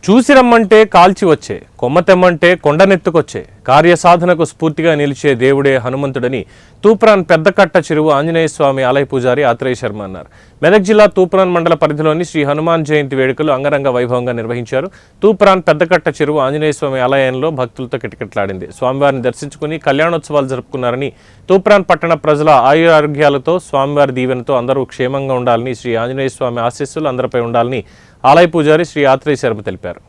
చూసి రమ్మంటే కాల్చి వచ్చే, కొమ్మ తెమ్మంటే కొండనెత్తుకొచ్చే, కార్యసాధనకు స్ఫూర్తిగా నిలిచే దేవుడే హనుమంతుడని తూప్రాన్ పెద్దకట్ట చెరువు ఆంజనేయ స్వామి ఆలయ పూజారి ఆత్రేయ శర్మ అన్నారు. మెదక్ జిల్లా తూప్రాన్ మండల పరిధిలోని శ్రీ హనుమాన్ జయంతి వేడుకలు అంగరంగ వైభవంగా నిర్వహించారు. తూప్రాన్ పెద్దకట్ట చెరువు ఆంజనేయ స్వామి ఆలయంలో భక్తులతో కిటకిటలాడింది. స్వామివారిని దర్శించుకుని కళ్యాణోత్సవాలు జరుపుకున్నారని, తూప్రాన్ పట్టణ ప్రజల ఆయురారోగ్యాలతో స్వామివారి దీవెనతో అందరూ క్షేమంగా ఉండాలని, శ్రీ ఆంజనేయ స్వామి ఆశీస్సులు అందరిపై ఉండాలని ఆలయ పూజారి శ్రీ ఆత్రేయ శర్మ తెలిపారు.